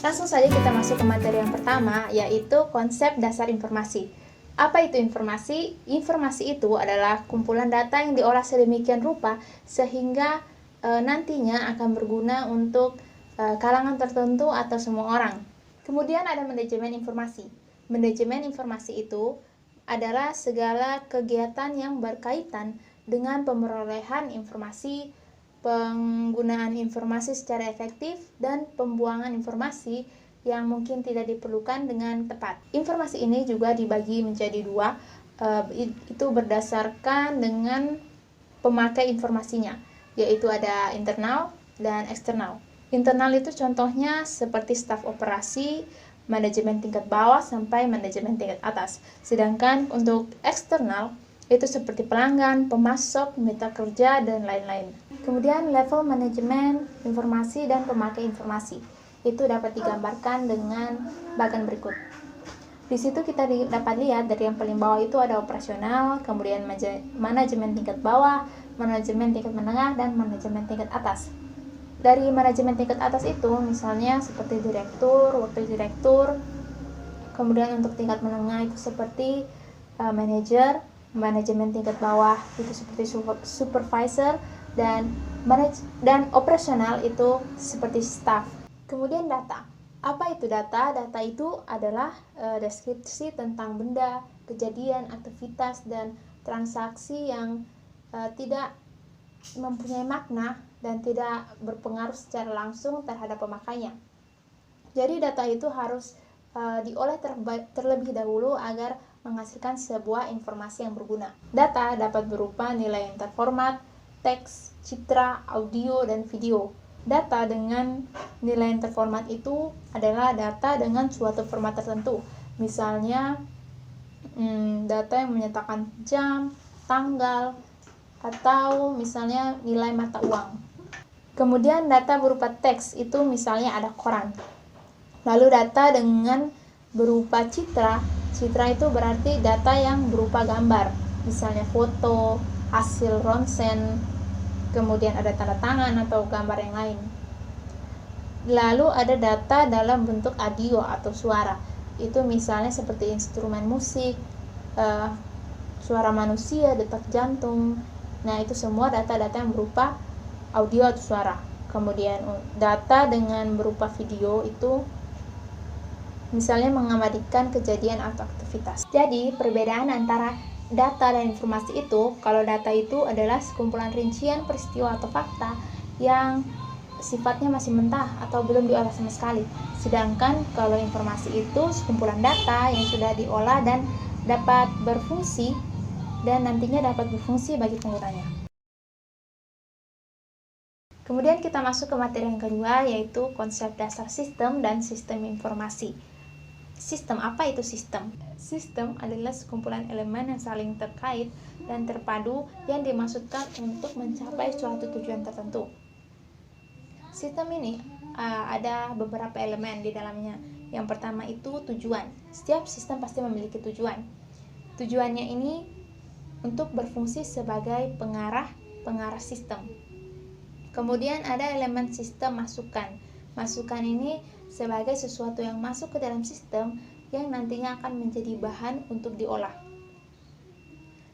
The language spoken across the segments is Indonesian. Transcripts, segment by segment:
Langsung saja kita masuk ke materi yang pertama, yaitu konsep dasar informasi. Apa itu informasi? Informasi itu adalah kumpulan data yang diolah sedemikian rupa sehingga nantinya akan berguna untuk kalangan tertentu atau semua orang. Kemudian ada manajemen informasi. Manajemen informasi itu adalah segala kegiatan yang berkaitan dengan pemerolehan informasi, penggunaan informasi secara efektif, dan pembuangan informasi yang mungkin tidak diperlukan dengan tepat. Informasi ini juga dibagi menjadi dua, itu berdasarkan dengan pemakai informasinya, yaitu ada internal dan eksternal. Internal itu contohnya seperti staf operasi, manajemen tingkat bawah sampai manajemen tingkat atas. Sedangkan untuk eksternal itu seperti pelanggan, pemasok, mitra kerja, dan lain-lain. Kemudian level manajemen informasi dan pemakai informasi itu dapat digambarkan dengan bagan berikut. Di situ kita dapat lihat dari yang paling bawah itu ada operasional, kemudian manajemen tingkat bawah, manajemen tingkat menengah, dan manajemen tingkat atas. Dari manajemen tingkat atas itu misalnya seperti direktur, wakil direktur, kemudian untuk tingkat menengah itu seperti manajer, manajemen tingkat bawah itu seperti supervisor, dan operasional itu seperti staff. Kemudian data. Apa itu data? Data itu adalah deskripsi tentang benda, kejadian, aktivitas, dan transaksi yang tidak mempunyai makna dan tidak berpengaruh secara langsung terhadap pemakainya. Jadi data itu harus diolah terlebih dahulu agar menghasilkan sebuah informasi yang berguna. Data dapat berupa nilai yang terformat, teks, citra, audio, dan video. Data dengan nilai yang terformat itu adalah data dengan suatu format tertentu. Misalnya data yang menyatakan jam, tanggal, atau misalnya nilai mata uang. Kemudian data berupa teks itu misalnya ada koran. Lalu data dengan berupa citra itu berarti data yang berupa gambar, misalnya foto, hasil ronsen, kemudian ada tanda tangan atau gambar yang lain. Lalu ada data dalam bentuk audio atau suara, itu misalnya seperti instrumen musik, suara manusia, detak jantung. Nah, itu semua data-data yang berupa audio atau suara. Kemudian data dengan berupa video itu misalnya mengabadikan kejadian atau aktivitas. Jadi, perbedaan antara data dan informasi itu, kalau data itu adalah sekumpulan rincian peristiwa atau fakta yang sifatnya masih mentah atau belum diolah sama sekali. Sedangkan kalau informasi itu sekumpulan data yang sudah diolah dan dapat berfungsi dan nantinya dapat berfungsi bagi penggunanya. Kemudian kita masuk ke materi yang kedua, yaitu konsep dasar sistem dan sistem informasi. Sistem, apa itu sistem? Sistem adalah sekumpulan elemen yang saling terkait dan terpadu yang dimaksudkan untuk mencapai suatu tujuan tertentu. Sistem ini ada beberapa elemen di dalamnya. Yang pertama itu tujuan. Setiap sistem pasti memiliki tujuan. Tujuannya ini untuk berfungsi sebagai pengarah sistem. Kemudian ada elemen sistem masukan. Masukan ini sebagai sesuatu yang masuk ke dalam sistem yang nantinya akan menjadi bahan untuk diolah.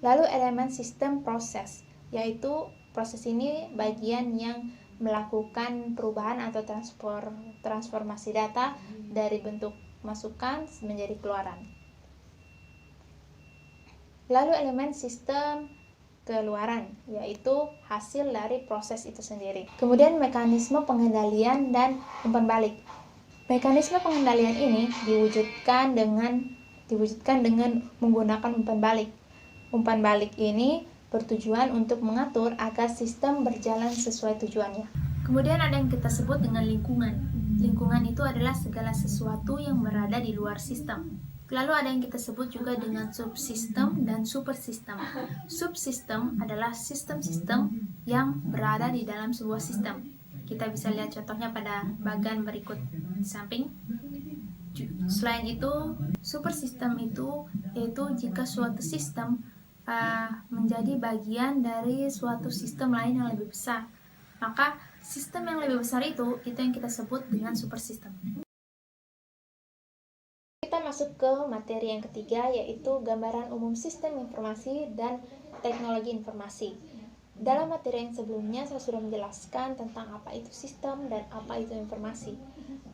Lalu elemen sistem proses, yaitu proses ini bagian yang melakukan perubahan atau transformasi data dari bentuk masukan menjadi keluaran. Lalu elemen sistem keluaran, yaitu hasil dari proses itu sendiri. Kemudian mekanisme pengendalian dan umpan balik. Mekanisme pengendalian ini diwujudkan dengan menggunakan umpan balik. Umpan balik ini bertujuan untuk mengatur agar sistem berjalan sesuai tujuannya. Kemudian ada yang kita sebut dengan lingkungan. Lingkungan itu adalah segala sesuatu yang berada di luar sistem. Lalu ada yang kita sebut juga dengan subsistem dan supersistem. Subsistem adalah sistem-sistem yang berada di dalam sebuah sistem. Kita bisa lihat contohnya pada bagan berikut di samping. Selain itu, supersistem itu yaitu jika suatu sistem menjadi bagian dari suatu sistem lain yang lebih besar. Maka sistem yang lebih besar itu yang kita sebut dengan supersistem. masuk ke materi yang ketiga, yaitu gambaran umum sistem informasi dan teknologi informasi. Dalam materi yang sebelumnya saya sudah menjelaskan tentang apa itu sistem dan apa itu informasi.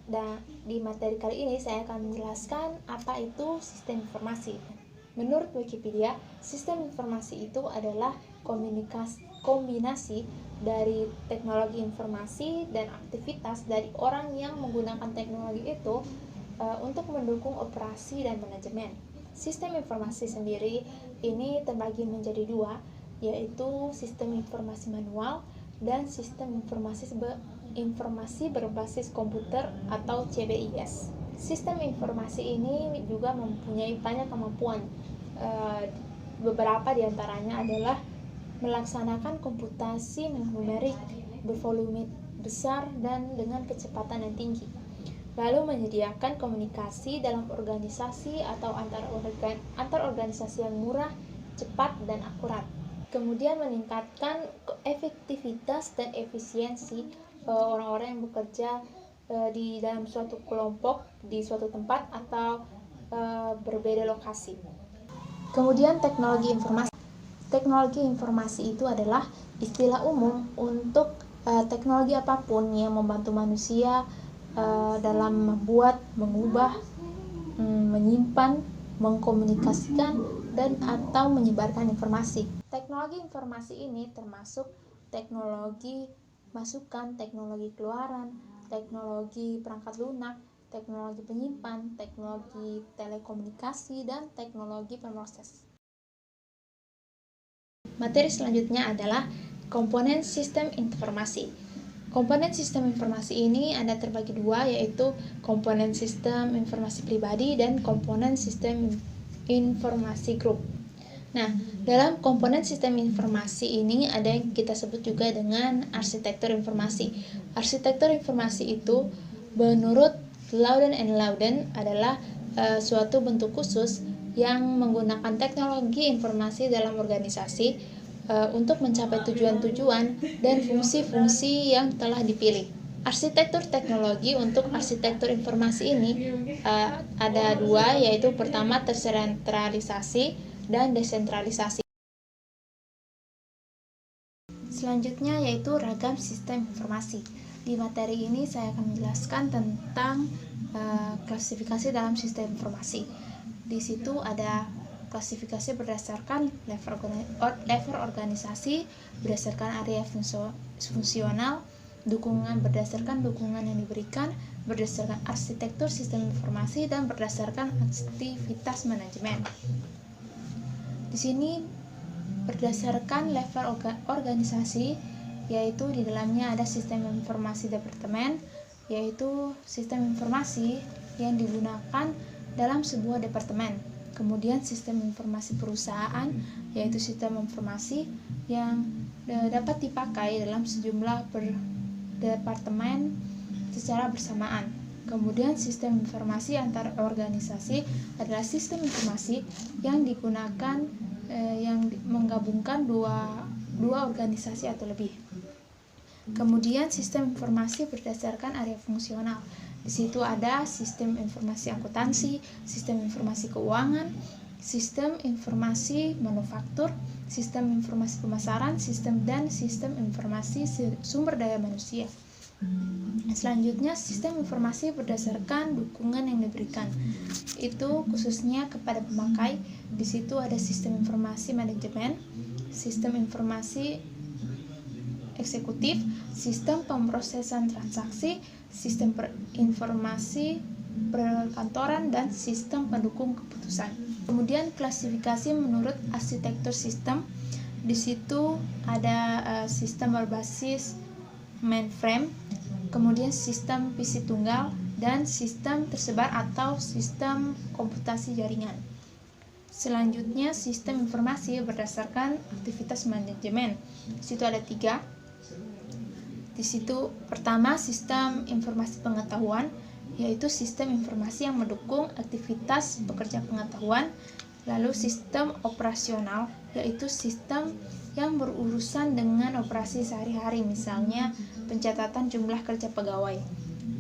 Dan di materi kali ini saya akan menjelaskan apa itu sistem informasi. Menurut Wikipedia, sistem informasi itu adalah kombinasi dari teknologi informasi dan aktivitas dari orang yang menggunakan teknologi itu untuk mendukung operasi dan manajemen. Sistem informasi sendiri ini terbagi menjadi dua, yaitu sistem informasi manual dan sistem informasi berbasis komputer atau CBIS. Sistem informasi ini juga mempunyai banyak kemampuan. Beberapa diantaranya adalah melaksanakan komputasi numerik bervolume besar dan dengan kecepatan yang tinggi, lalu menyediakan komunikasi dalam organisasi atau antar organisasi yang murah, cepat, dan akurat. Kemudian meningkatkan efektivitas dan efisiensi orang-orang yang bekerja di dalam suatu kelompok, di suatu tempat, atau berbeda lokasi. Kemudian teknologi informasi. Teknologi informasi itu adalah istilah umum untuk teknologi apapun yang membantu manusia dalam membuat, mengubah, menyimpan, mengkomunikasikan, dan atau menyebarkan informasi. Teknologi informasi ini termasuk teknologi masukan, teknologi keluaran, teknologi perangkat lunak, teknologi penyimpan, teknologi telekomunikasi, dan teknologi pemroses. Materi selanjutnya adalah komponen sistem informasi. Komponen sistem informasi ini ada terbagi dua, yaitu komponen sistem informasi pribadi dan komponen sistem informasi grup. Nah, dalam komponen sistem informasi ini ada yang kita sebut juga dengan arsitektur informasi. Arsitektur informasi itu menurut Louden and Louden adalah suatu bentuk khusus yang menggunakan teknologi informasi dalam organisasi untuk mencapai tujuan-tujuan dan fungsi-fungsi yang telah dipilih. Arsitektur teknologi untuk arsitektur informasi ini ada dua, yaitu pertama tersentralisasi dan desentralisasi. Selanjutnya yaitu ragam sistem informasi. Di materi ini saya akan menjelaskan tentang klasifikasi dalam sistem informasi. Di situ ada klasifikasi berdasarkan level organisasi, berdasarkan area fungsional, dukungan berdasarkan dukungan yang diberikan, berdasarkan arsitektur sistem informasi, dan berdasarkan aktivitas manajemen. Di sini berdasarkan level organisasi, yaitu di dalamnya ada sistem informasi departemen, yaitu sistem informasi yang digunakan dalam sebuah departemen. Kemudian sistem informasi perusahaan, yaitu sistem informasi yang dapat dipakai dalam sejumlah departemen secara bersamaan. Kemudian sistem informasi antar organisasi adalah sistem informasi yang digunakan yang menggabungkan dua organisasi atau lebih. Kemudian sistem informasi berdasarkan area fungsional. Di situ ada sistem informasi akuntansi, sistem informasi keuangan, sistem informasi manufaktur, sistem informasi pemasaran, sistem informasi sumber daya manusia. Selanjutnya, sistem informasi berdasarkan dukungan yang diberikan. Itu khususnya kepada pemakai. Di situ ada sistem informasi manajemen, sistem informasi eksekutif, sistem pemrosesan transaksi, sistem informasi perkantoran, dan sistem pendukung keputusan. Kemudian klasifikasi menurut arsitektur sistem. Di situ ada sistem berbasis mainframe, kemudian sistem PC tunggal, dan sistem tersebar atau sistem komputasi jaringan. Selanjutnya, sistem informasi berdasarkan aktivitas manajemen. Di situ ada 3. Di situ pertama, sistem informasi pengetahuan, yaitu sistem informasi yang mendukung aktivitas pekerja pengetahuan. Lalu sistem operasional, yaitu sistem yang berurusan dengan operasi sehari-hari, misalnya pencatatan jumlah kerja pegawai.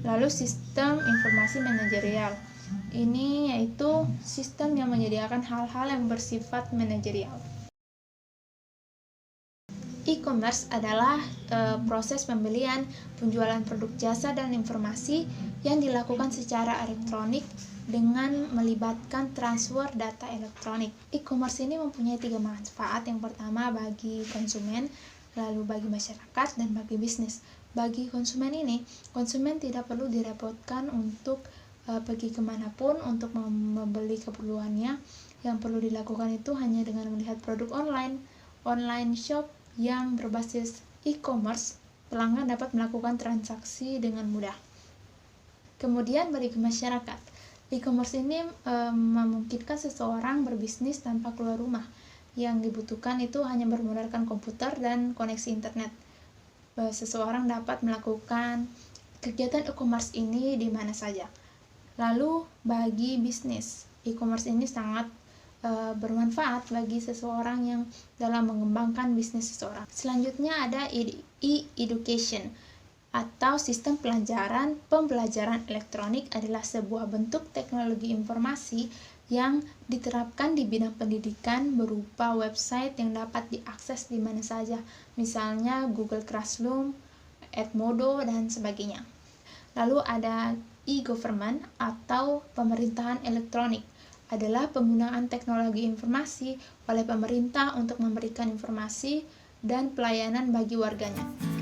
Lalu sistem informasi manajerial, Ini yaitu sistem yang menyediakan hal-hal yang bersifat manajerial. E-commerce adalah proses pembelian, penjualan produk jasa dan informasi yang dilakukan secara elektronik dengan melibatkan transfer data elektronik. E-commerce ini mempunyai 3 manfaat. Yang pertama bagi konsumen, lalu bagi masyarakat, dan bagi bisnis. Bagi konsumen ini, konsumen tidak perlu direpotkan untuk pergi kemanapun untuk membeli keperluannya. Yang perlu dilakukan itu hanya dengan melihat produk online shop yang berbasis e-commerce. Pelanggan dapat melakukan transaksi dengan mudah. Kemudian bagi masyarakat, e-commerce ini memungkinkan seseorang berbisnis tanpa keluar rumah. Yang dibutuhkan itu hanya bermodalkan komputer dan koneksi internet. Seseorang dapat melakukan kegiatan e-commerce ini di mana saja. Lalu bagi bisnis, e-commerce ini sangat bermanfaat bagi seseorang yang dalam mengembangkan bisnis seseorang. Selanjutnya ada e-education atau sistem pembelajaran elektronik adalah sebuah bentuk teknologi informasi yang diterapkan di bidang pendidikan berupa website yang dapat diakses di mana saja, misalnya Google Classroom, Edmodo, dan sebagainya. Lalu ada e-government atau pemerintahan elektronik adalah penggunaan teknologi informasi oleh pemerintah untuk memberikan informasi dan pelayanan bagi warganya.